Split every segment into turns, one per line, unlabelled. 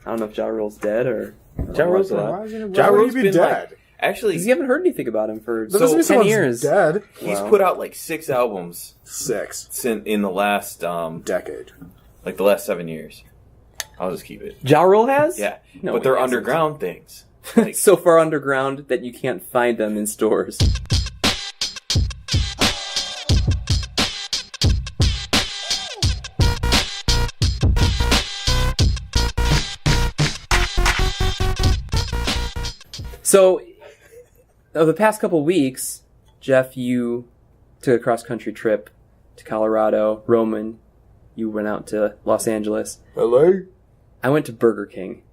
I don't know if Ja Rule's dead or...
Ja Rule's
Why
Ja
would
Rule's
he be
been
dead?
actually,
Because you haven't heard anything about him for
That doesn't mean
10
someone's
years.
dead.
he's
Wow.
put out like 6 albums
6
in the last
decade.
like the last 7 years. I'll just keep it.
Ja Rule has?
Yeah,
No,
but they're
he hasn't.
underground things. Like,
So far underground that you can't find them in stores. So, over the past couple weeks, Jeff, you took a cross-country trip to Colorado. Roman, you went out to Los Angeles.
Hello?
I went to Burger King.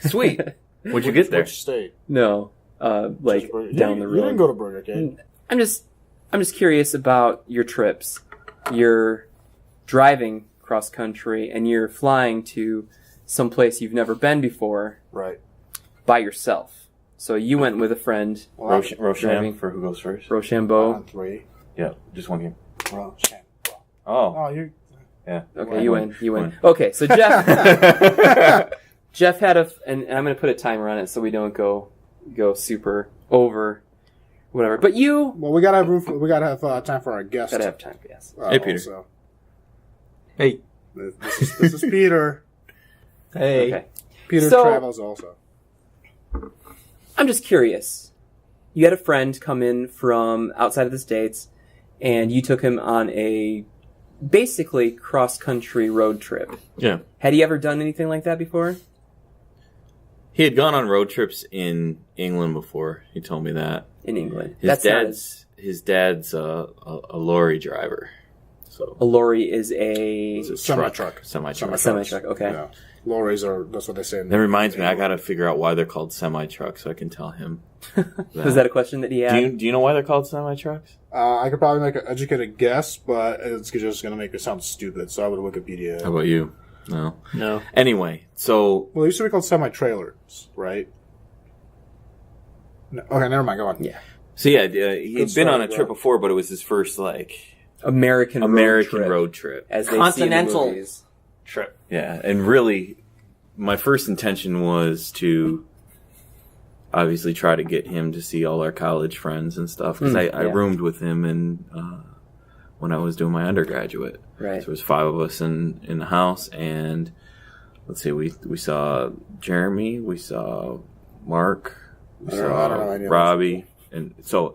sweet. What'd you get there?
Which state?
No, like
Just Burger-
down
you,
the
You
road.
didn't go to Burger King.
I'm just curious about your trips. You're driving cross country and you're flying to some place you've never been before
Right.
by yourself. So you went with a friend,
Well,
Rosham
driving.
for who goes first?
Rochambeau.
on 3.
Yeah, just one game.
Well, shit.
Oh,
Oh, you...
yeah.
Okay, you win. You win.
Win.
Okay, so Jeff Jeff had and I'm going to put a timer on it so we don't go super over whatever. But you
Well, we gotta have room. We gotta have time for our guest.
gotta have time. Yes.
Hey, Peter.
Also.
Hey.
This is Peter.
Hey.
Okay.
Peter
So-
travels also.
I'm just curious. You had a friend come in from outside of the States, and you took him on a basically cross-country road trip.
Yeah.
Had he ever done anything like that before?
He had gone on road trips in England before. He told me that.
In England.
His
That's not
his dad's a lorry driver. So
a lorry is a
it's a
Semi-truck.
Semi-truck.
semi-truck, okay.
Yeah. Lorries are. That's what they say.
That reminds me, I got to figure out why they're called semi-trucks so I can tell him.
Was that a question that he had?
Do you know why they're called semi-trucks?
I could probably make an educated guess, but it's just going to make it sound stupid. So I would Wikipedia.
How about you? No.
No.
Anyway, so
Well, they used to be called semi-trailers, right? No, okay, never mind. Go on.
Yeah.
he'd
Good
been
story,
on a
bro.
trip before, but it was his first
American
road trip.
as they
Continental.
see in the movies.
Trip.
Yeah, and really, my first intention was to obviously try to get him to see all our college friends and stuff because I
yeah.
roomed with him when I was doing my undergraduate.
Right.
So there was 5 of us in the house, and let's see, we saw Jeremy, we saw Mark, we
I don't know
saw
any of those
Robbie, and so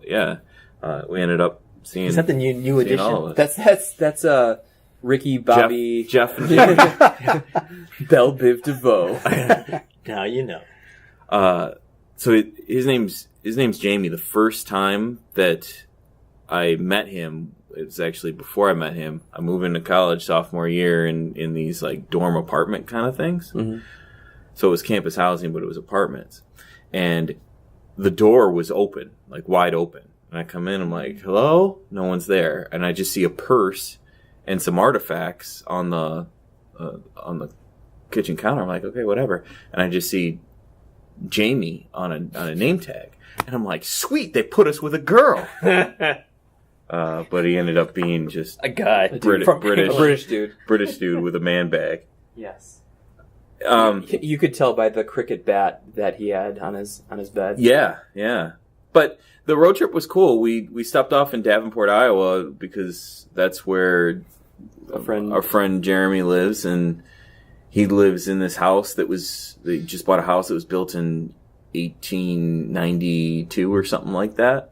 we ended up seeing
Is that the new
seeing all
edition?
of us.
That's Ricky, Bobby,
Jeff and Jimmy.
Belle Biv DeVoe.
Now you know.
So his name's Jamie. The first time that I met him, it was actually before I met him. I moved into college sophomore year in these like dorm apartment kind of things.
Mhm.
So it was campus housing, but it was apartments. And the door was open, like wide open. And I come in, I'm like, hello? No one's there. And I just see a purse and some artifacts on the kitchen counter. I'm like, okay, whatever. And I just see Jamie on a name tag. And I'm like, sweet, they put us with a girl. But he ended up being just
A guy.
British
dude.
British dude with a man bag.
Yes.
Um,
You could tell by the cricket bat that he had on his bed.
yeah. But the road trip was cool. We stopped off in Davenport, Iowa, because that's where our friend Jeremy lives, and he lives in this house they just bought a house that was built in 1892 or something like that.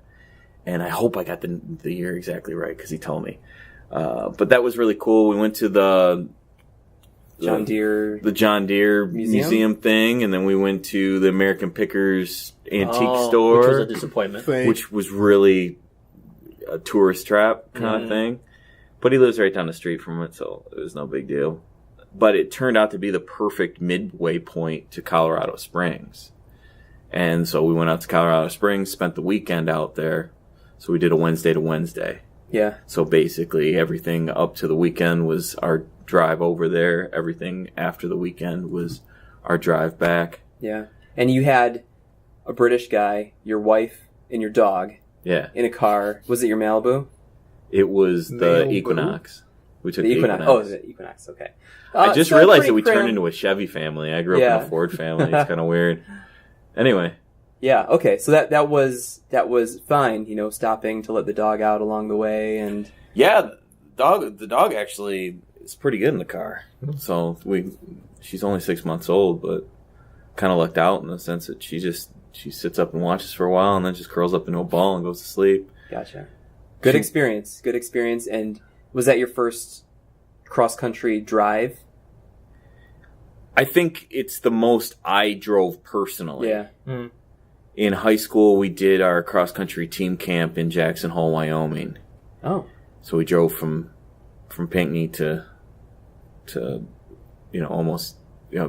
And I hope I got the year exactly right because he told me. But that was really cool. We went to the
John Deere
Museum thing, and then we went to the American Pickers antique
Which was
store,
a disappointment.
which was really a tourist trap kind of thing. But he lives right down the street from it, so it was no big deal. But it turned out to be the perfect midway point to Colorado Springs. And so we went out to Colorado Springs, spent the weekend out there. So we did a Wednesday to Wednesday.
Yeah.
So basically everything up to the weekend was our drive over there. Everything after the weekend was our drive back.
Yeah. And you had a British guy, your wife, and your dog
Yeah.
in a car. Was it your Malibu?
It was the
Malibu?
Equinox. We took
The
the
Equinox.
Equinox.
Oh, the Equinox. Okay.
I just
so
realized
pretty
that we turned
cram-
into a Chevy family. I grew up in
Yeah.
a Ford family. It's kind of weird. Anyway,
Yeah. Okay. So that was fine. You know, stopping to let the dog out along the way, and
yeah, the dog actually is pretty good in the car. So she's only 6 months old, but kind of lucked out in the sense that she sits up and watches for a while and then just curls up into a ball and goes to sleep.
gotcha. Good experience. Good experience. And was that your first cross country drive?
I think it's the most I drove personally.
Yeah.
In high school, we did our cross country team camp in Jackson Hole, Wyoming.
Oh.
So we drove from Pinckney to almost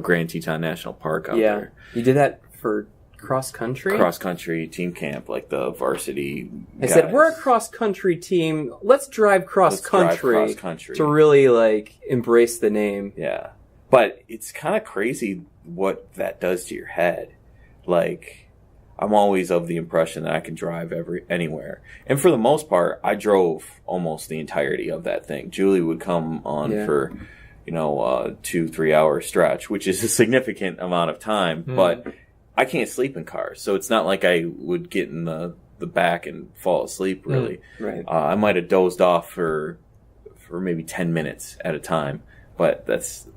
Grand Teton National Park out
Yeah.
there.
You did that for cross country?
Cross country team camp, like the varsity.
I said, we're a cross country team. Let's drive cross country to really like embrace the name.
Yeah. But it's kind of crazy what that does to your head. Like, I'm always of the impression that I can drive anywhere. And for the most part, I drove almost the entirety of that thing. Julie would come on for, 2-3 hour stretch, which is a significant amount of time. But I can't sleep in cars. So it's not like I would get in the back and fall asleep, really.
Right.
I might have dozed off for maybe 10 minutes at a time. But that's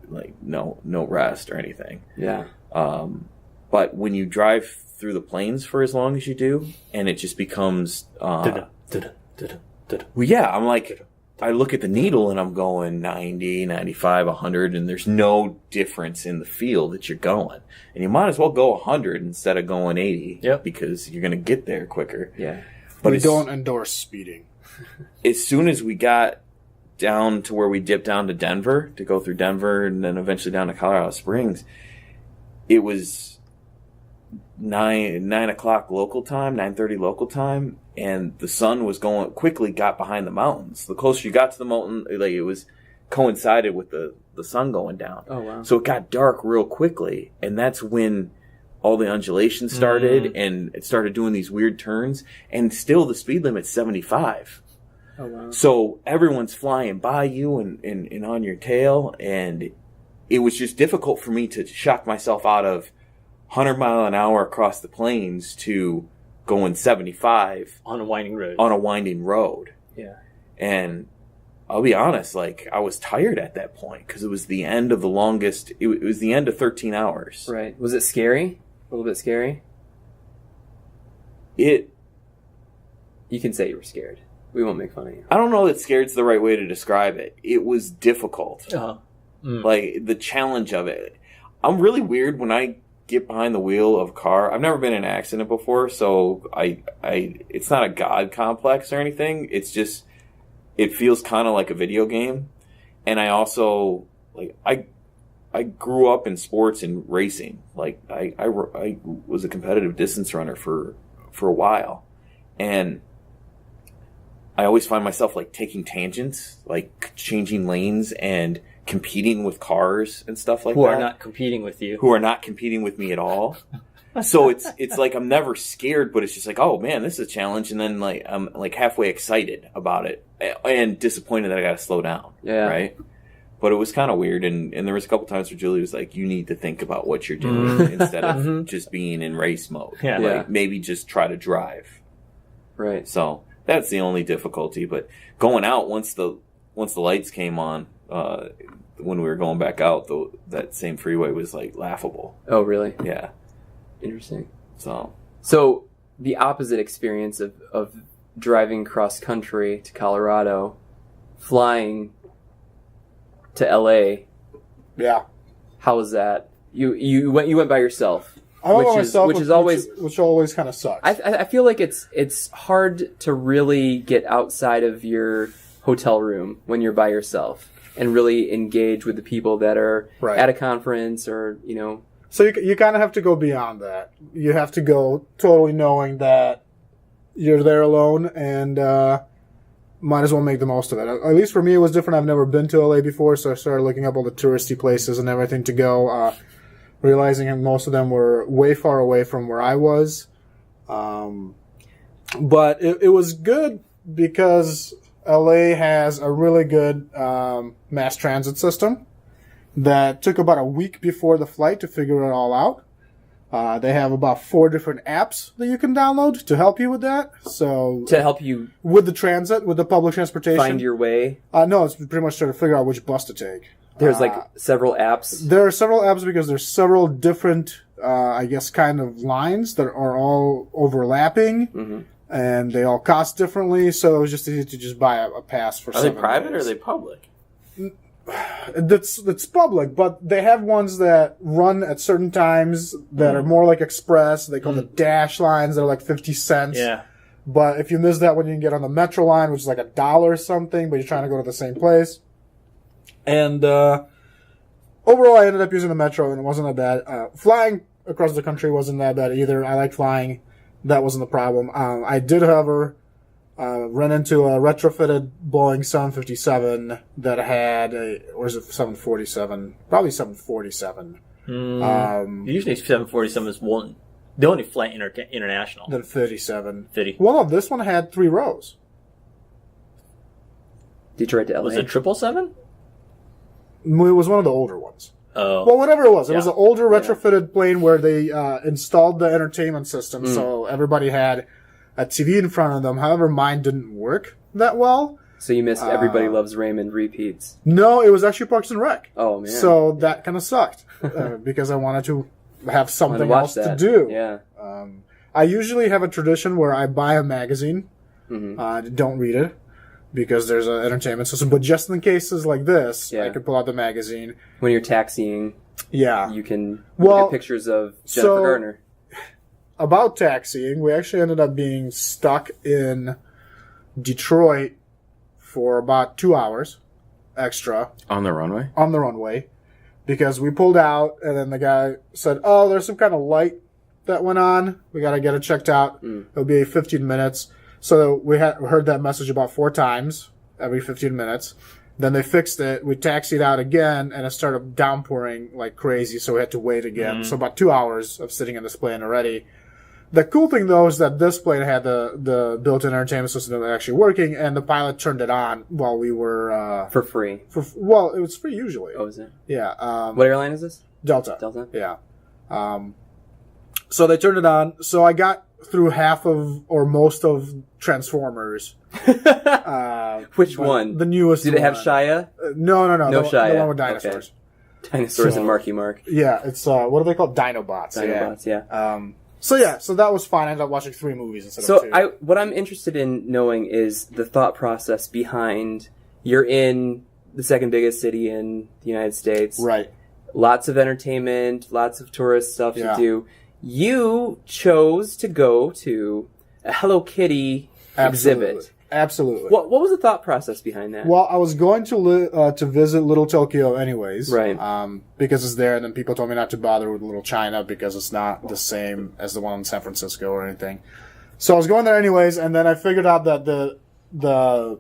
like no rest or anything.
Yeah.
But when you drive through the plains for as long as you do, and it just becomes, well, yeah, I'm like, I look at the needle and I'm going 90, 95, 100, and there's no difference in the feel that you're going. And you might as well go 100 instead of going 80, because you're going to get there quicker.
Yeah.
But we don't endorse speeding.
As soon as we got down to where we dipped down to Denver, to go through Denver and then eventually down to Colorado Springs, it was 9 o'clock local time, 9:30 local time, and the sun was got behind the mountains. The closer you got to the mountain, like it was coincided with the sun going down.
Oh, wow.
So it got dark real quickly, and that's when all the undulations started, and it started doing these weird turns, and still the speed limit's 75.
Oh, wow.
So everyone's flying by you and on your tail, and it was just difficult for me to shock myself out of 100 mile an hour across the plains to going 75
on a winding road.
Yeah.
And I'll be honest, like, I was tired at that point because it was the end of the longest, it was the end of 13 hours.
Right. Was it scary? A little bit scary? You can say you were scared. We won't make fun of you.
I don't know that scared's the right way to describe it. It was difficult. Like, the challenge of it. I'm really weird when I get behind the wheel of a car. I've never been in an accident before, so it's not a God complex or anything. It's just, it feels kind of like a video game. And I also, like, I grew up in sports and racing. Like, I was a competitive distance runner for a while. And I always find myself, like, taking tangents, like changing lanes and competing with cars and stuff like that.
Who are not competing with you.
Who are not competing with me at all. So it's like I'm never scared, but it's just like, oh man, this is a challenge. And then like I'm like halfway excited about it and disappointed that I got to slow down.
Yeah.
Right. But it was kind of weird. And there was a couple times where Julie was like, you need to think about what you're doing instead of just being in race mode.
Yeah.
Like maybe just try to drive.
Right.
So that's the only difficulty. But going out once the lights came on, when we were going back out, that same freeway was like laughable.
Oh, really?
Yeah.
Interesting.
So
the opposite experience of driving cross country to Colorado, flying to LA.
Yeah.
How was that? You went by yourself.
I went by myself, which always kind of sucks.
I feel like it's hard to really get outside of your hotel room when you're by yourself and really engage with the people that are at a conference or, you know.
So you kind of have to go beyond that. You have to go totally knowing that you're there alone and might as well make the most of it. At least for me, it was different. I've never been to LA before, so I started looking up all the touristy places and everything to go, realizing most of them were way far away from where I was. But it was good because LA has a really good mass transit system that took about a week before the flight to figure it all out. They have about 4 different apps that you can download to help you with that. So
To help you
with the transit, with the public transportation.
find your way.
No, it's pretty much trying to figure out which bus to take.
There's like several apps.
There are several apps because there's several different, I guess, kind of lines that are all overlapping, and they all cost differently. So it was just easy to just buy a pass for.
Are they
7
private or
days.
are they public?
That's public, but they have ones that run at certain times that are more like express. They call the dash lines. They're like 50 cents.
Yeah.
But if you miss that one, you can get on the Metro line, which is like $1 or something, but you're trying to go to the same place. And overall, I ended up using the Metro, and it wasn't that bad. Flying across the country wasn't that bad either. I like flying. That wasn't the problem. I did, however, run into a retrofitted Boeing 757 that had or is it 747? Probably 747.
Usually 747 is one. They only fly international.
Then 37.
50.
Well, no, this one had 3 rows.
Detroit to LA.
Was it 777?
It was one of the older ones.
Oh.
Well, whatever it was. It was
Yeah.
an older retrofitted plane where they installed the entertainment system, so everybody had a TV in front of them. However, mine didn't work that well.
So you missed Everybody Loves Raymond repeats.
No, it was actually Parks and Rec.
Oh, man.
So that kind of sucked because I wanted to have
Wanted
something
watch
else to
that.
do.
Yeah.
I usually have a tradition where I buy a magazine, don't read it, because there's an entertainment system. But just in cases like this,
Yeah.
I could pull out the magazine.
When you're taxiing,
Yeah.
you can
Well,
look at pictures of Jennifer
so-
Garner.
About taxiing, we actually ended up being stuck in Detroit for about 2 hours extra
On the runway?
on the runway because we pulled out and then the guy said, "Oh, there's some kind of light that went on. We got to get it checked out. It'll be 15 minutes." So we heard that message about 4 times every 15 minutes. Then they fixed it. We taxied out again and it started downpouring like crazy. So we had to wait again. So about 2 hours of sitting in this plane already. The cool thing, though, is that this plane had the built-in entertainment system actually working, and the pilot turned it on while we were...
For free.
well, it was free usually.
Oh, is it?
Yeah.
What airline is this?
Delta.
Delta?
Yeah. So they turned it on. So I got through half of, or most of, Transformers.
Which
but
one?
The newest
Did it have
one.
Shia?
No.
No
the
Shia.
one with dinosaurs.
Okay. Dinosaurs
So-
and Marky Mark.
Yeah, it's, what are they called? Dinobots.
Dinobots, yeah.
So that was fine. I ended up watching 3 movies instead of 2.
So what I'm interested in knowing is the thought process behind you're in the second biggest city in the United States.
Right.
Lots of entertainment, lots of tourist stuff
Yeah.
to do. You chose to go to a Hello Kitty exhibit.
Absolutely.
What was the thought process behind that?
Well, I was going to visit Little Tokyo anyways,
Right.
Because it's there, and then people told me not to bother with Little China because it's not the same as the one in San Francisco or anything. So I was going there anyways, and then I figured out that the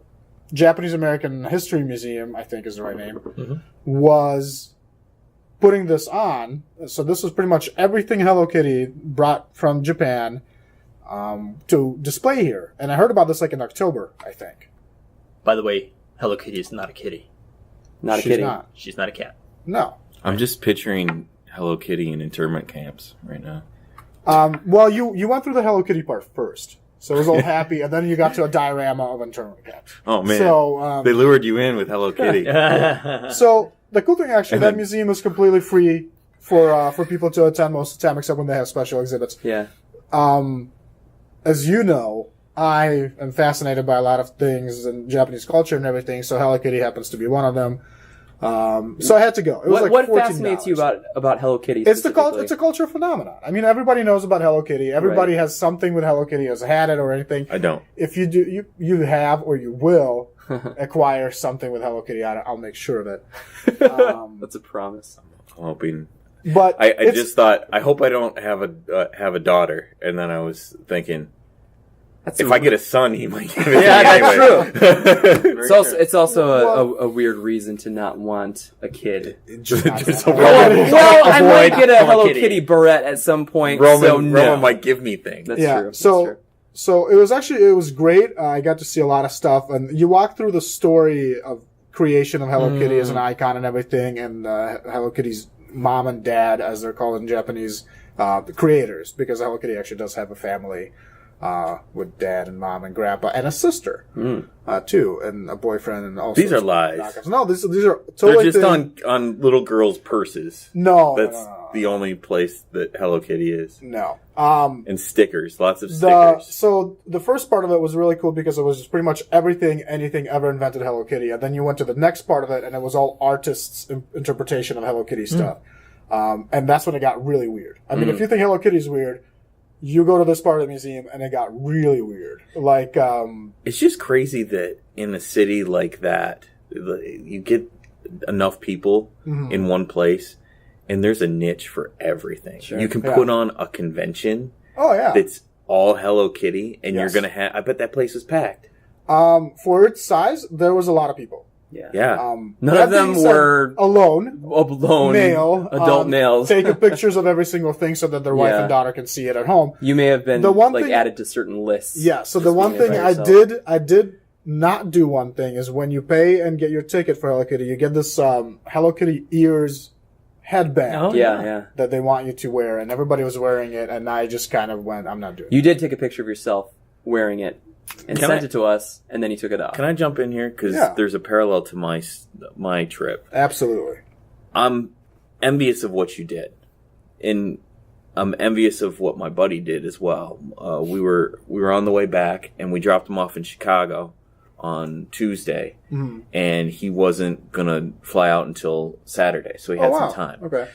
Japanese American History Museum, I think is the right name, was putting this on. So this was pretty much everything Hello Kitty brought from Japan to display here. And I heard about this like in October, I think.
By the way, Hello Kitty is not a kitty.
Not a
She's
kitty.
not.
She's not a cat.
No.
I'm just picturing Hello Kitty in internment camps right now.
Well, you went through the Hello Kitty part first, so it was all happy, and then you got to a diorama of internment camps.
Oh, man.
So,
They lured you in with Hello Kitty.
so the cool thing actually,
And
that
then-
museum is completely free for people to attend most of the time, except when they have special exhibits.
Yeah.
As you know, I am fascinated by a lot of things in Japanese culture and everything, so Hello Kitty happens to be one of them. So I had to go. It was
What
like $14.
fascinates you about Hello Kitty?
It's
specifically?
it's a cultural phenomenon. I mean, everybody knows about Hello Kitty. Everybody has something with Hello Kitty, has had it or anything.
I don't.
If you do, you have or you will acquire something with Hello Kitty on it. I'll make sure of it.
That's a promise.
I'm hoping.
But
I
it's-
just thought, I hope I don't have a daughter. And then I was thinking,
That's
if I get a son, he might give it
Yeah,
to me
that's
anyway.
It's also
Well-
a weird reason to not want a kid.
just not
Just
that.
a
Well, I might
Avoid
get a
Hello
Hello
Kitty.
Kitty barrette at some point. so
Roman
no.
might give me things.
That's
Yeah,
true.
so-
That's true.
So it was great. I got to see a lot of stuff, and you walk through the story of creation of Hello Kitty as an icon and everything, and Hello Kitty's mom and dad, as they're called in Japanese, the creators, because Hello Kitty actually does have a family with dad and mom and grandpa and a sister too, and a boyfriend, and all.
These are
sorts of
lies.
knockoffs. No, these are totally.
They're just on little girls' purses.
No,
That's the only place that Hello Kitty is.
no.
And stickers, lots of stickers.
So the first part of it was really cool because it was just pretty much anything ever invented Hello Kitty, and then you went to the next part of it, and it was all artists' interpretation of Hello Kitty stuff, and that's when it got really weird. I mean, if you think Hello Kitty is weird, you go to this part of the museum, and it got really weird. Like,
It's just crazy that in a city like that, you get enough people in one place, and there's a niche for everything.
Sure.
You can put on a convention
oh yeah,
that's all Hello Kitty, and
Yes.
you're going to have... I bet that place was packed.
for its size, there was a lot of people.
Yeah.
Yeah.
None
that
of them
being said,
were
alone.
male, adult males.
taking pictures of every single thing so that their wife
Yeah.
and daughter can see it at home.
You may have been
The one thing-
added to certain lists.
Yeah, so the
Just
one
being
thing
by yourself.
I did not do one thing is when you pay and get your ticket for Hello Kitty, you get this Hello Kitty ears headband
Oh,
Yeah.
that they want you to wear, and everybody was wearing it, and I just kind of went, I'm not doing it.
You did take a picture of yourself wearing it and
Can
sent
I-
it to us, and then you took it off.
Can I jump in here? Because
Yeah.
there's a parallel to my trip.
Absolutely.
I'm envious of what you did, and I'm envious of what my buddy did as well. We were on the way back, and we dropped him off in Chicago on Tuesday, and he wasn't gonna fly out until Saturday, so he had some time.
Okay.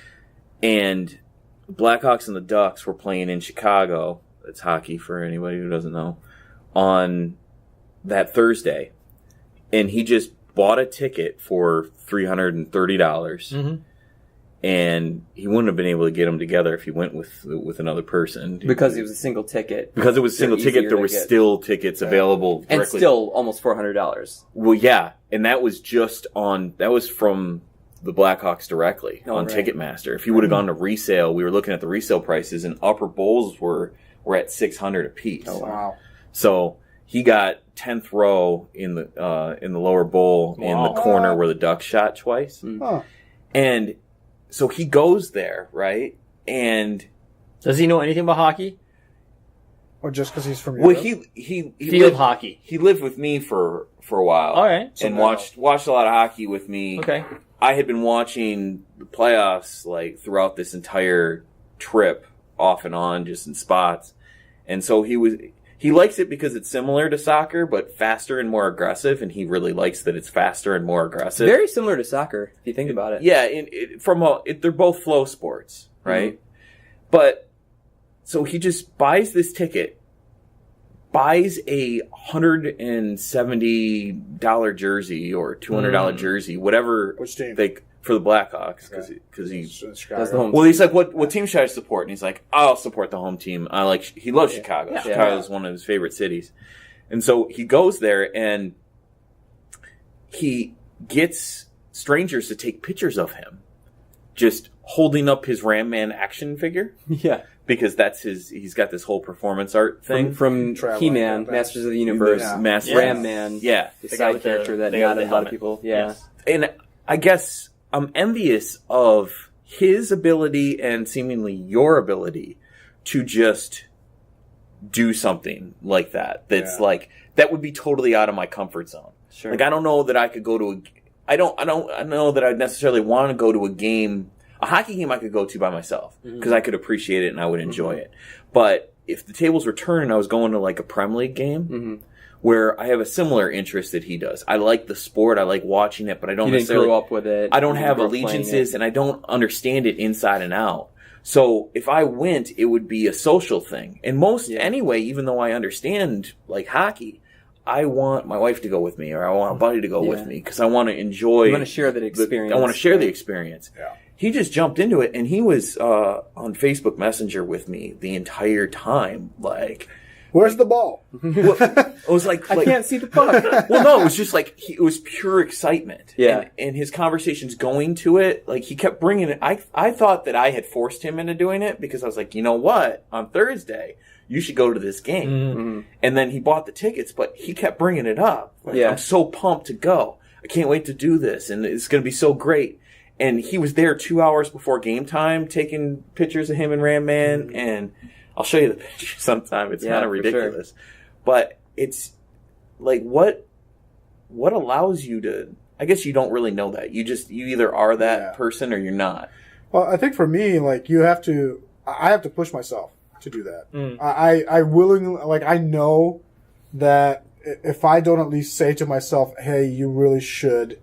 And Blackhawks and the Ducks were playing in Chicago. It's hockey for anybody who doesn't know. On that Thursday, and he just bought a ticket for $330, and he wouldn't have been able to get them together if he went with another person
because it was a single ticket.
Because it was a single
They're
ticket.
easier
There
to
were
get.
still tickets available,
And
directly.
still almost $400.
Well, yeah, and that was from the Blackhawks directly on
right.
Ticketmaster. If he would have gone to resale, we were looking at the resale prices, and upper bowls were at $600 a piece.
Oh,
Wow.
So he got 10th row in the lower bowl in the corner where the Ducks shot twice,
Huh.
and so he goes there, right? And
Does he know anything about hockey?
Or just because he's from
well,
Europe?
he
Field
lived,
hockey.
he lived with me for a while.
All right.
And watched a lot of hockey with me.
Okay.
I had been watching the playoffs like throughout this entire trip, off and on, just in spots. And so he likes it because it's similar to soccer, but faster and more aggressive. And he really likes that it's faster and more aggressive.
Very similar to soccer, if you think about it.
Yeah, they're both flow sports, right? But so he just buys this ticket, buys a $170 jersey or $200 jersey, whatever.
Which team?
For the Blackhawks, because he.
Chicago.
That's the home.
Well, he's like, what team should I support? And he's like, I'll support the home team. He loves Chicago.
Yeah.
Chicago is one of his favorite cities. And so he goes there and he gets strangers to take pictures of him, just holding up his Ram Man action figure,
Yeah.
because he's got this whole performance art thing.
From
Traveling
He-Man,
like that.
Masters of the Universe,
Yeah.
Master
Ram Man,
Yeah.
the
The guy
side
with the-
character that
the guy
not
with
a
the
lot of
helmet.
people. Yeah.
Yes.
And I guess I'm envious of his ability and seemingly your ability to just do something like that. That's like, that would be totally out of my comfort zone.
Sure.
Like, I don't know that I could go to I don't know that I'd necessarily want to go to a hockey game I could go to by myself, because I could appreciate it and I would enjoy it. But if the tables were turned and I was going to like a Prem League game, where I have a similar interest that he does. I like the sport, I like watching it, but I don't
You didn't
necessarily
grow up with it.
I don't
You
have
grew up playing
allegiances
it.
and I don't understand it inside and out. So if I went, it would be a social thing. And anyway, even though I understand like hockey, I want my wife to go with me, or I want a buddy to go with me, because I want to enjoy.
You want to share that experience.
I want to share the experience.
Yeah.
He just jumped into it, and he was on Facebook Messenger with me the entire time. Like,
Where's the ball?
It was like
I can't see the puck.
well, no, it was just like it was pure excitement.
Yeah.
and his conversations going to it, like he kept bringing it. I thought that I had forced him into doing it because I was like, you know what, on Thursday you should go to this game.
Mm-hmm.
And then he bought the tickets, but he kept bringing it up. Like,
Yeah.
I'm so pumped to go. I can't wait to do this, and it's going to be so great. And he was there 2 hours before game time, taking pictures of him and Ram Man, and I'll show you the picture sometime. It's
Yeah,
kind of
for
ridiculous, but it's like what allows you to. I guess you don't really know that. You either are that person or you're not.
Well, I think for me, like I have to push myself to do that. I willingly, like, I know that if I don't at least say to myself, hey, you really should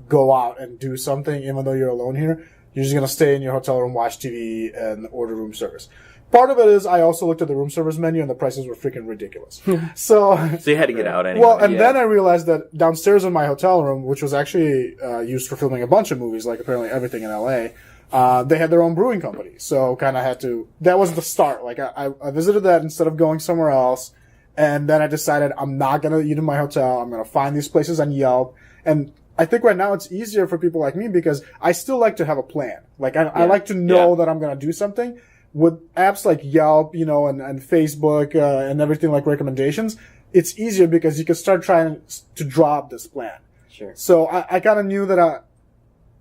go out and do something, even though you're alone here, you're just going to stay in your hotel room, watch TV, and order room service. Part of it is I also looked at the room service menu and the prices were freaking ridiculous. So
you had to get out anyway.
well, and then I realized that downstairs in my hotel room, which was actually used for filming a bunch of movies, like apparently everything in LA, they had their own brewing company. So kind of had to, that was the start. Like I visited that instead of going somewhere else. And then I decided I'm not going to eat in my hotel. I'm going to find these places on Yelp. And I think right now it's easier for people like me because I still like to have a plan. Like I like to know that I'm going to do something. With apps like Yelp, and Facebook, and everything like recommendations, it's easier because you can start trying to draw up this plan.
Sure.
So I kind of knew that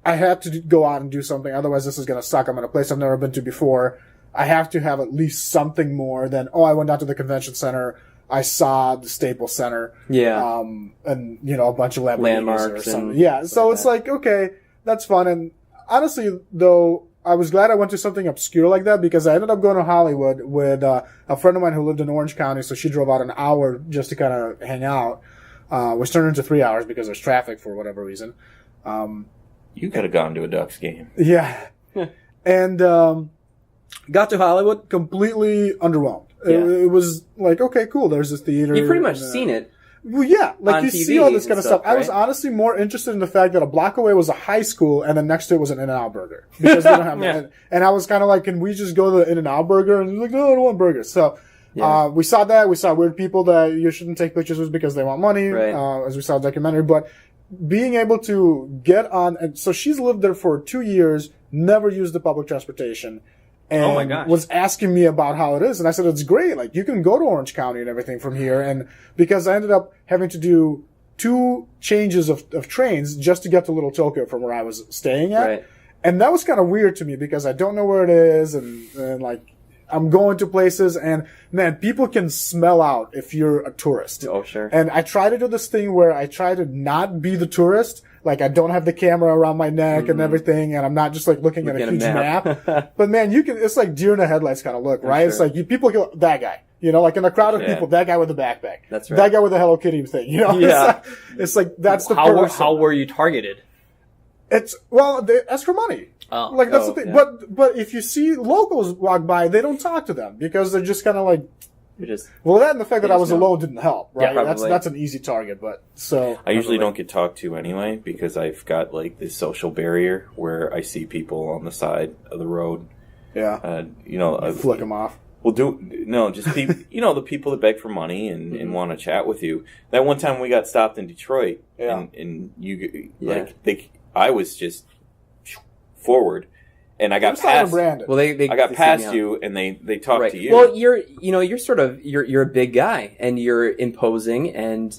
I had to go out and do something. Otherwise, this is going to suck. I'm in a place I've never been to before. I have to have at least something more than, I went down to the convention center. I saw the Staples Center.
Yeah.
And, a bunch of
Landmarks
or something.
and
Yeah.
stuff
So
like
it's
that.
like, okay, that's fun. And honestly, though, I was glad I went to something obscure like that because I ended up going to Hollywood with a friend of mine who lived in Orange County. So she drove out an hour just to kind of hang out, which turned into 3 hours because there's traffic for whatever reason.
You could have gone to a Ducks game.
Yeah. And got to Hollywood, completely underwhelmed.
Yeah.
It was like, okay, cool, there's this theater.
You've pretty much
and,
seen it.
Well, yeah, like
on
you
TV
see all this
and
kind of stuff.
stuff,
I was
right?
honestly more interested in the fact that a block away was a high school and then next to it was an In-N-Out Burger. Because we don't have
Yeah.
and I was kind of like, can we just go to the In-N-Out Burger? And he was like, no, I don't want burgers. So,
Yeah.
we saw that. We saw weird people that you shouldn't take pictures with because they want money,
Right.
as we saw in the documentary. But being able to get on, and so she's lived there for 2 years, never used the public transportation. And
Oh my gosh.
was asking me about how it is. And I said, it's great. Like, you can go to Orange County and everything from here. And because I ended up having to do 2 changes of trains just to get to Little Tokyo from where I was staying at.
Right.
And that was kind of weird to me because I don't know where it is. And like, I'm going to places and man, people can smell out if you're a tourist.
Oh, sure.
And I try to do this thing where I try to not be the tourist. Like, I don't have the camera around my neck and everything, and I'm not just like looking at a huge map. But man, it's like deer in the headlights kind of look, right?
Sure.
It's like people go, that guy, like in a crowd of people, that guy with the backpack.
That's right.
That guy with the Hello Kitty thing,
Yeah.
It's like that's the
How
person.
were you targeted?
They ask for money.
Oh.
Like, that's the thing.
yeah.
But if you see locals walk by, they don't talk to them because they're just kind of like,
You're just
well, that and the fact that I was
know.
alone didn't help, right?
Yeah, probably.
That's an easy target, but so.
I usually don't get talked to anyway because I've got like this social barrier where I see people on the side of the road.
Yeah.
Flick
them off.
Well, just people. The people that beg for money and want to chat with you. That one time we got stopped in Detroit,
Yeah.
and you
Yeah.
I was just forward, and I got
I'm sorry,
past.
Brandon.
well, they
I got
they
past
see me
you, and they talked
Right.
to you.
Well, you're a big guy and you're imposing and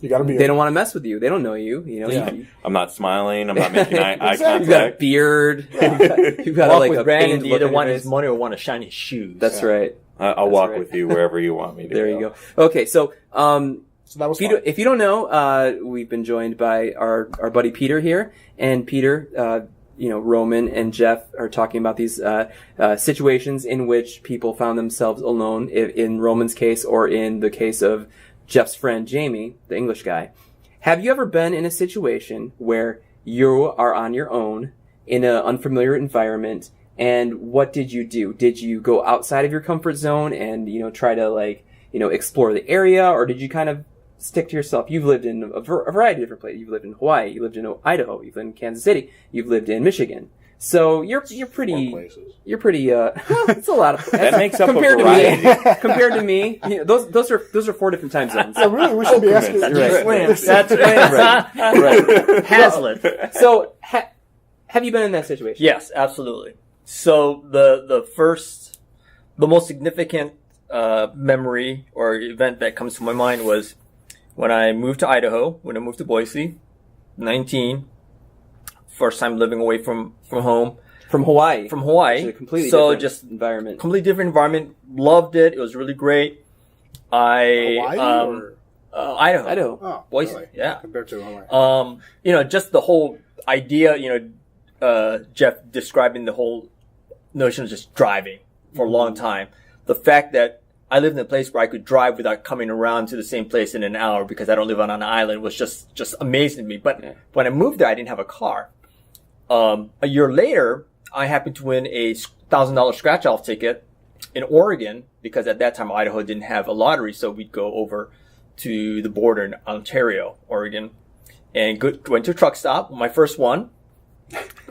You gotta be.
they don't want to mess with you. They don't know you.
Yeah.
I'm not smiling. I'm not making eye
Exactly.
You've got a
contact.
beard. You've got
Walk
like
with
a
Brandon,
pained
you
look
either
on
want
your
his
face.
money or want to shiny shoes.
That's right.
I'll
That's
walk
right.
with you wherever you want me to.
There you go. Okay, so
So that was fun.
if you don't know, we've been joined by our buddy Peter here, and Peter, Roman and Jeff are talking about these situations in which people found themselves alone. In Roman's case, or in the case of Jeff's friend Jamie, the English guy. Have you ever been in a situation where you are on your own in an unfamiliar environment? And what did you do? Did you go outside of your comfort zone and, try to explore the area, or did you kind of stick to yourself? You've lived in a variety of different places. You've lived in Hawaii, you lived in Idaho, you've lived in Kansas City, you've lived in Michigan. So you're
Four
pretty
places.
you're pretty it's a lot of
That makes up a
compared to
variety.
me. Compared to me, you know, those are 4 different time zones.
So really, we should be asking.
Right.
That's right.
Right.
Hazlitt.
So have you been in that situation?
Yes, absolutely. So the most significant memory or event that comes to my mind was when I moved to Idaho, when I moved to Boise, 19, first time living away from home.
From Hawaii.
From Hawaii.
Which is a completely
So
different
just
environment.
completely different environment. Loved it. It was really great.
Hawaii or?
Idaho.
Idaho.
Oh,
Boise.
really?
Yeah.
Compared to Hawaii.
Just the whole idea, Jeff describing the whole notion of just driving for a long time. The fact that I lived in a place where I could drive without coming around to the same place in an hour because I don't live on an island was just amazing to me. But when I moved there, I didn't have a car. A year later, I happened to win a $1,000 scratch-off ticket in Oregon because at that time Idaho didn't have a lottery, so we'd go over to the border in Ontario, Oregon, and went to a truck stop, my first one.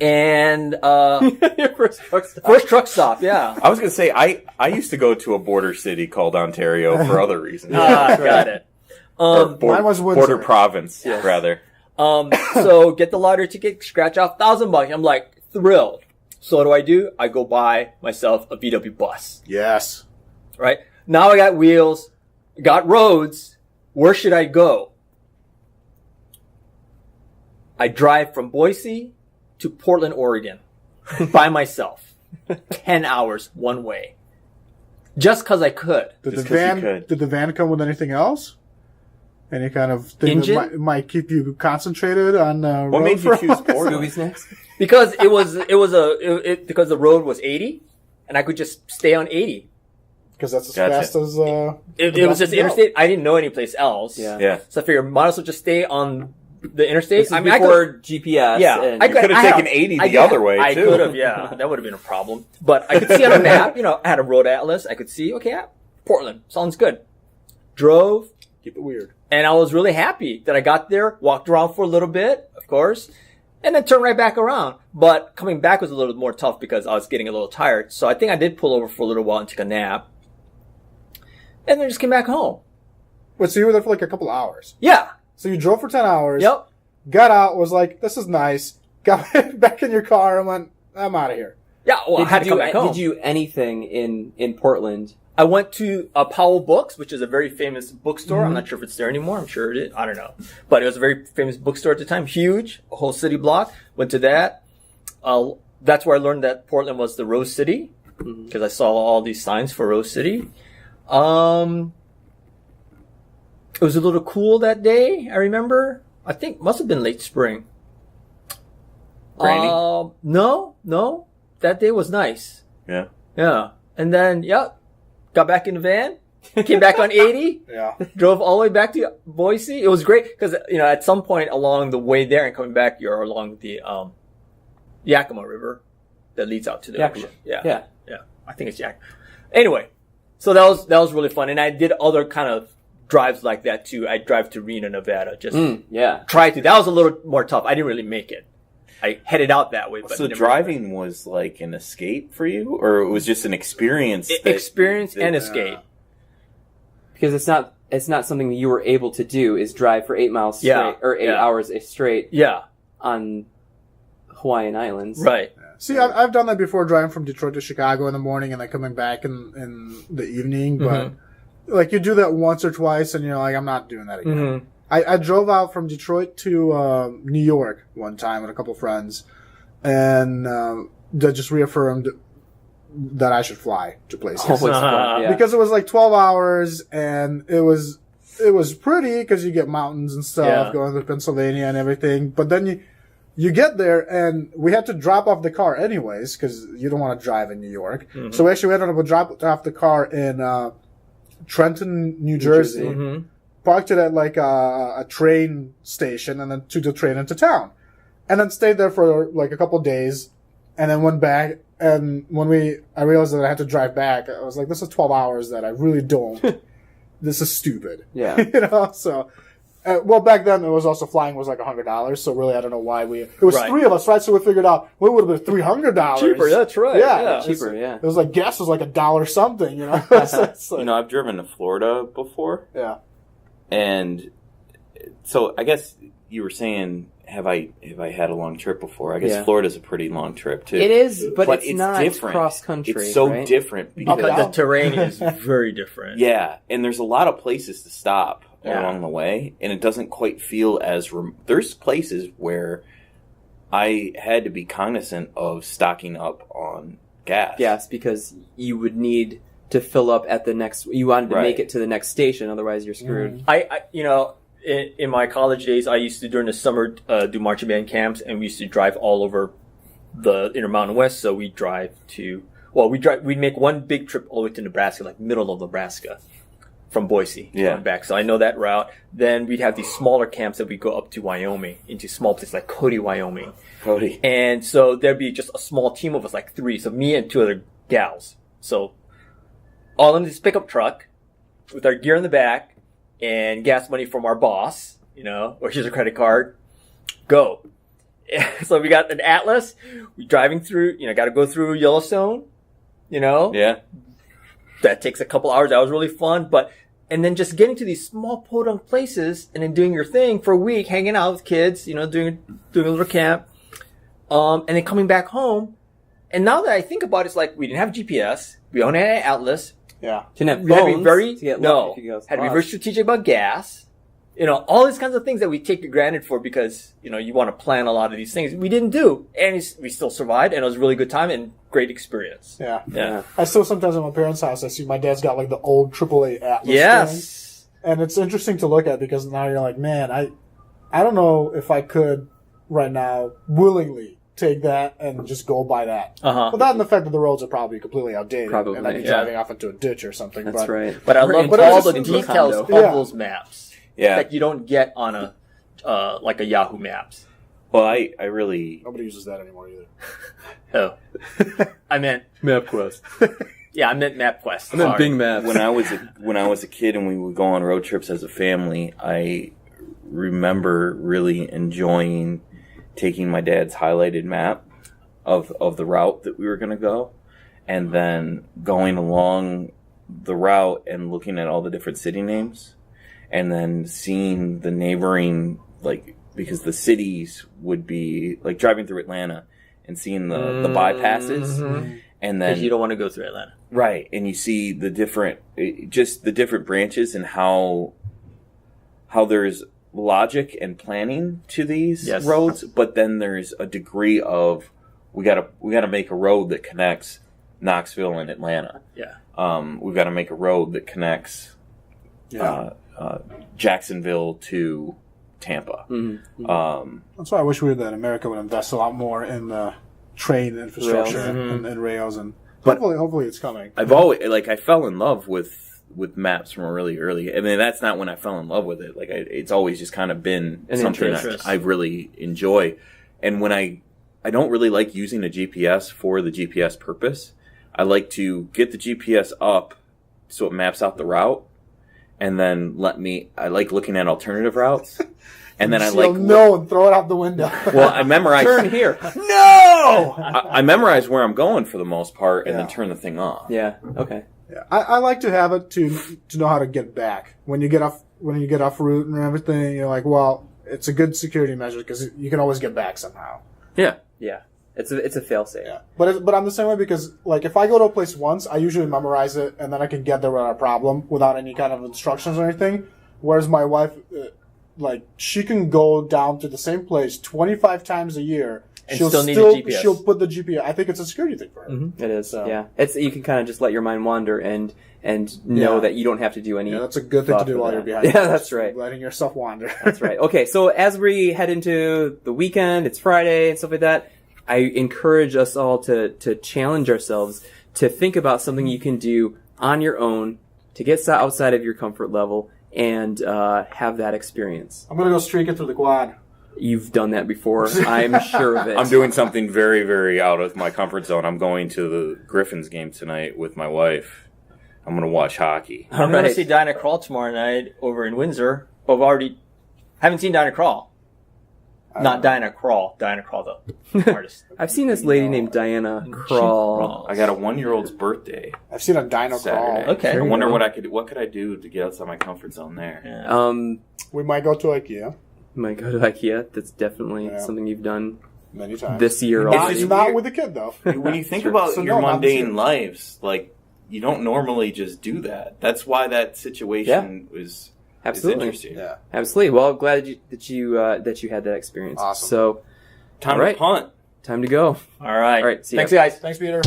And
Your first truck stop.
first truck stop, yeah.
I was going to say, I used to go to a border city called Ontario for other reasons.
Got it.
Or
Mine was Windsor.
border province, rather.
So get the lottery ticket, scratch off $1,000. I'm like thrilled. So what do? I go buy myself a VW bus.
Yes.
Right now, I got wheels, got roads. Where should I go? I drive from Boise to Portland, Oregon, by myself. 10 hours one way, just because I could.
Did
Just
the
'cause you
van?
could.
Did the van come with anything else? Any kind of thing
Engine?
that might keep you concentrated on
What
road
made you
for
choose Portland?
Scooby snacks.
Because because the road was 80, and I could just stay on 80.
Because that's as
Gotcha.
fast as
It was just interstate. I didn't know any place else.
Yeah.
Yeah.
So I figured might as well just stay on the interstate.
This is before GPS.
Yeah,
and
I
You could have taken 80 the other way,
I
too.
could have, yeah. That would have been a problem. But I could see on a map, I had a road atlas. I could see, okay, Portland, sounds good. Drove,
keep it weird.
and I was really happy that I got there, walked around for a little bit, of course, and then turned right back around. But coming back was a little more tough because I was getting a little tired. So I think I did pull over for a little while and take a nap. And then just came back home.
Wait, so you were there for like a couple hours.
Yeah.
So you drove for 10 hours.
Yep.
Got out, was like, this is nice. Got back in your car and went, I'm out of here.
Yeah, well, I had to come back home.
Did you do anything in Portland?
I went to Powell Books, which is a very famous bookstore. I'm not sure if it's there anymore. I'm sure it is. I don't know. But it was a very famous bookstore at the time. Huge. A whole city block. Went to that. That's where I learned that Portland was the Rose City. Because I saw all these signs for Rose City. It was a little cool that day, I remember. I think must have been late spring.
Rainy?
No. That day was nice.
Yeah.
Yeah. And then, got back in the van, came back on 80,
Yeah.
drove all the way back to Boise. It was great because, at some point along the way there and coming back, you're along the Yakima River that leads out to the
Yakima.
ocean. Yeah.
Yeah.
I think it's Yakima. Anyway, so that was really fun. And I did other kind of drives like that too. I drive to Reno, Nevada. Just
Yeah.
try to. That was a little more tough. I didn't really make it. I headed out that way. But
So
never-
driving was like an escape for you, or it was just an experience?
Experience and escape.
Because it's not something that you were able to do is drive for 8 miles straight
Yeah,
or 8
yeah.
hours straight
Yeah.
on Hawaiian Islands.
Right.
See, I've done that before, driving from Detroit to Chicago in the morning and then coming back in the evening. But like you do that once or twice, and you're like, I'm not doing that again.
Mm-hmm.
I drove out from Detroit to New York one time with a couple friends, and that just reaffirmed that I should fly to places.
Always fun, yeah.
Because it was like 12 hours, and it was pretty because you get mountains and stuff
Yeah.
going to Pennsylvania and everything. But then you get there, and we had to drop off the car anyways because you don't want to drive in New York. So we actually ended up dropping off the car in Trenton, New Jersey.
Mm-hmm.
Parked it at like a train station, and then took the train into town, and then stayed there for like a couple of days, and then went back. And when I realized that I had to drive back, I was like, "This is 12 hours that I really don't. This is stupid."
Yeah.
So Well, back then it was also flying was like $100, so really I don't know why it was
Right.
3 of us, right? So we figured out it would have been $300.
Cheaper, that's right.
Yeah,
Yeah.
Cheaper, yeah.
It was like gas was like $1 something, you know. It's like,
You know, I've driven to Florida before,
yeah,
and so I guess you were saying, have I had a long trip before? I guess
Yeah.
Florida's a pretty long trip too.
It is, but it's
it's
not
different.
cross country.
It's so
right?
different
Up and
because
down.
The terrain is very different.
yeah, and there's a lot of places to stop
Yeah.
along the way, and it doesn't quite feel as. There's places where I had to be cognizant of stocking up on gas.
Yes, because you would need to fill up at the next. You wanted to
Right.
make it to the next station, otherwise you're screwed.
I you know, in my college days, I used to during the summer do marching band camps, and we used to drive all over the Intermountain West. So we drive to we'd make one big trip all the way to Nebraska, like middle of Nebraska, from Boise
Yeah.
going back. So I know that route. Then we'd have these smaller camps that we go up to Wyoming, into small places like Cody, Wyoming.
Cody.
And so there'd be just a small team of us, like 3. So me and 2 other gals. So all in this pickup truck with our gear in the back and gas money from our boss, you know, or here's a credit card, go. So we got an Atlas. We driving through, you know, got to go through Yellowstone, you know.
Yeah.
That takes a couple hours. That was really fun. And then just getting to these small podunk places and then doing your thing for a week, hanging out with kids, you know, doing a little camp. And then coming back home. And now that I think about it, it's like we didn't have GPS. We only had an Atlas.
yeah.
Didn't have
We had to be
phones
very,
to get
no,
lucky if you go
had to be
lost.
very strategic about gas. You know, all these kinds of things that we take for granted for because, you know, you want to plan a lot of these things. We didn't do. And we still survived. And it was a really good time and great experience.
Yeah.
Yeah.
I still sometimes at my parents' house, I see my dad's got like the old AAA Atlas thing.
Yes.
And it's interesting to look at because now you're like, man, I don't know if I could right now willingly take that and just go by that.
Uh-huh.
Without in the fact that the roads are probably completely outdated.
Probably,
and I'd be
yeah.
driving off into a ditch or something.
That's right.
But I
Or
love
into-
all the
into a
details
condo.
of
Yeah.
those maps
Yeah.
that you don't get on a like a Yahoo Maps.
Well, I really.
Nobody uses that anymore either.
Oh, I meant
MapQuest.
yeah, I meant MapQuest.
I meant
Sorry.
Bing Maps.
When I was a kid and we would go on road trips as a family, I remember really enjoying taking my dad's highlighted map of the route that we were going to go, and then going along the route and looking at all the different city names, and then seeing the neighboring, like, because the cities would be like driving through Atlanta and seeing the bypasses, and
Because
then
you don't want to go through Atlanta.
right, and you see the different, just the different branches and how there's logic and planning to these
Yes.
roads, but then there's a degree of we gotta make a road that connects Knoxville and Atlanta.
Yeah.
We've got to make a road that connects Jacksonville to Tampa.
That's why I wish that America would invest a lot more in the train infrastructure and rails, and
But-
hopefully it's coming.
I've always I fell in love with maps from a really early. I mean, that's not when I fell in love with it. It's always just kind of been
An
something
interest.
I really enjoy. And when I don't really like using a GPS for the GPS purpose. I like to get the GPS up so it maps out the route, and then I like looking at alternative routes, and then I like
no and throw it out the window.
well, I memorize.
Turn here.
No.
I memorize where I'm going for the most part, and then
Yeah.
turn the thing off.
Yeah. Okay.
Yeah, I like to have it to know how to get back when you get off route and everything. You're like, well, it's a good security measure because you can always get back somehow.
Yeah.
Yeah. It's a fail safe.
Yeah, but I'm the same way because like if I go to a place once, I usually memorize it and then I can get there without a problem without any kind of instructions or anything. Whereas my wife, like she can go down to the same place 25 times a year.
And still need a GPS.
She'll put the GPS. I think it's a security thing for her.
It is.
So-
Yeah. You can kind of just let your mind wander and know
Yeah.
that you don't have to do any.
Yeah, that's a good thing to
thought
do
for
while
that.
you're behind.
Yeah, that's right.
Letting yourself wander.
That's right. Okay, so as we head into the weekend, it's Friday and stuff like that, I encourage us all to challenge ourselves to think about something you can do on your own to get outside of your comfort level and have that experience.
I'm gonna go streaking through the quad.
You've done that before. I'm sure of it.
I'm doing something very, very out of my comfort zone. I'm going to the Griffins game tonight with my wife. I'm going to watch hockey.
I'm going
right.
to see Dinah Crawl tomorrow night over in Windsor. But I've already Haven't seen Diana Krall. Not Diana Krall. Diana Krall, the artist.
I've seen this lady named Diana Krall.
I got a 1-year-old's birthday.
I've seen a dino
Saturday.
crawl.
Okay.
I
There you
wonder
go.
what could I do to get outside my comfort zone there.
Yeah.
We might go to IKEA
Might go to IKEA. That's definitely
Yeah.
something you've done
many times.
this year
not,
already.
just
not
weird.
with a kid though.
When you think about
So
your
no, not this
mundane
year.
lives, like you don't normally just do that. That's why that situation is
Absolutely.
interesting.
Yeah.
Absolutely. Well, glad that you had that experience.
Awesome.
So,
Time
All right.
to punt.
time to go.
All right.
All right, see ya.
Thanks, guys.
Thanks, Peter.